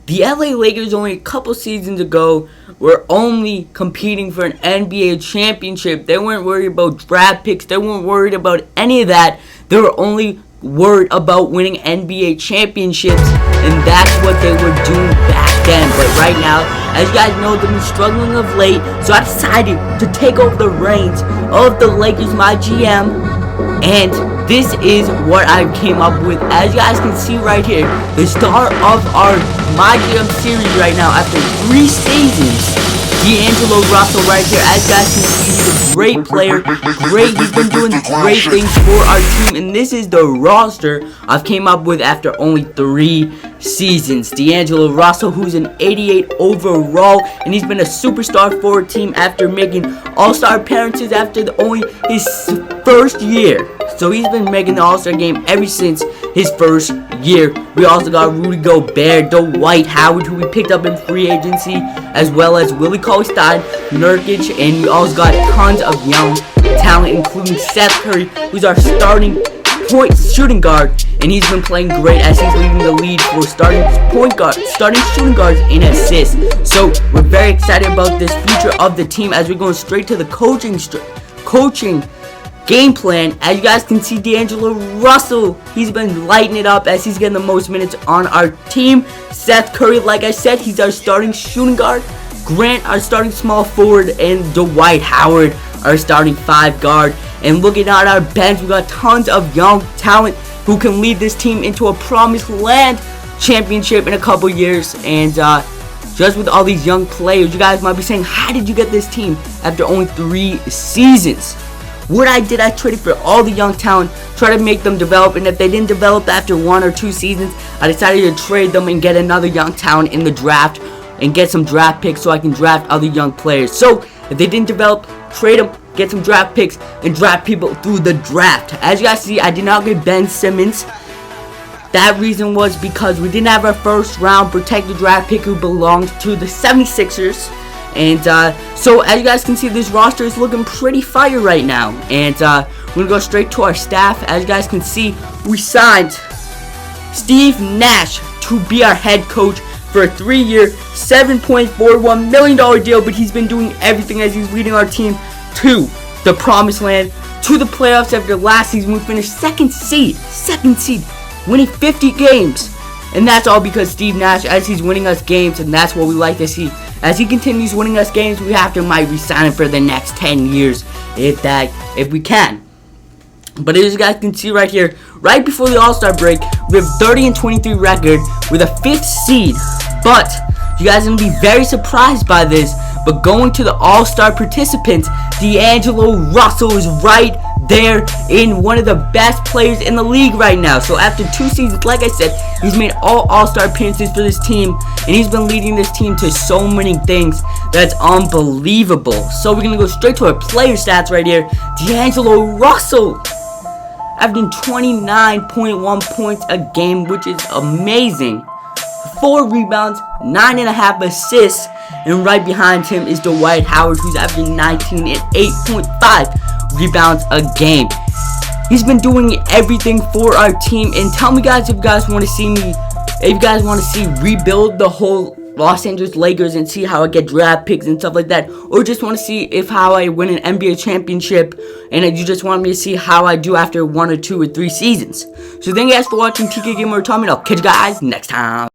The LA Lakers only a couple seasons ago were only competing for an NBA championship. They weren't worried about draft picks. They weren't worried about any of that. They were only worried about winning NBA championships, and that's what they were doing back then. But right now, as you guys know, they've been struggling of late, so I decided to take over the reins of the Lakers, my GM, and this is what I came up with. As you guys can see right here, the star of our My GM series right now after 3 seasons, D'Angelo Russell right here. As you guys can see, he's a great player. He's been doing great things for our team, and this is the roster I've came up with after only 3 seasons. D'Angelo Russell, who's an 88 overall, and he's been a superstar for our team after making all-star appearances after only his first year. So he's been making the All-Star game ever since his first year. We also got Rudy Gobert, Dwight Howard, who we picked up in free agency, as well as Willie Cauley-Stein, Nurkic, and we also got tons of young talent, including Seth Curry, who's our starting shooting guard, and he's been playing great as he's leading the lead for starting shooting guards in assists. So we're very excited about this future of the team as we're going straight to the coaching game plan. As you guys can see, D'Angelo Russell, he's been lighting it up as he's getting the most minutes on our team. Seth Curry, like I said, he's our starting shooting guard. Grant, our starting small forward, and Dwight Howard, our starting 5 guard. And looking at our bench, we got tons of young talent who can lead this team into a promised land championship in a couple years. And just with all these young players, you guys might be saying, how did you get this team after only 3 seasons? What I did, I traded for all the young talent, try to make them develop, and if they didn't develop after 1 or 2 seasons, I decided to trade them and get another young talent in the draft and get some draft picks so I can draft other young players. So if they didn't develop, trade them, get some draft picks, and draft people through the draft. As you guys see, I did not get Ben Simmons. That reason was because we didn't have our first round protected draft pick who belonged to the 76ers. And so as you guys can see, this roster is looking pretty fire right now. And we're going to go straight to our staff. As you guys can see, we signed Steve Nash to be our head coach for a 3-year, $7.41 million deal. But he's been doing everything as he's leading our team to the promised land, to the playoffs. After last season, we finished second seed, winning 50 games. And that's all because Steve Nash, as he's winning us games, and that's what we like to see. As he continues winning us games, we have to might resign him for the next 10 years, if we can. But as you guys can see right here, right before the All-Star break, we have 30-23 record with a 5th seed. But you guys are going to be very surprised by this. But going to the All-Star participants, D'Angelo Russell is right there in one of the best players in the league right now. So after 2 seasons, like I said, he's made all All-Star appearances for this team, and he's been leading this team to so many things that's unbelievable. So we're gonna go straight to our player stats right here. D'Angelo Russell averaging 29.1 points a game, which is amazing. 4 rebounds, 9.5 assists, and right behind him is Dwight Howard, who's averaging 19 and 8.5 rebounds a game. He's been doing everything for our team. And tell me, guys, if you guys want to see rebuild the whole Los Angeles Lakers and see how I get draft picks and stuff like that, or just want to see how I win an NBA championship, and you just want me to see how I do after 1 or 2 or 3 seasons. So thank you guys for watching TK Gamer Tommy, and I'll catch you guys next time.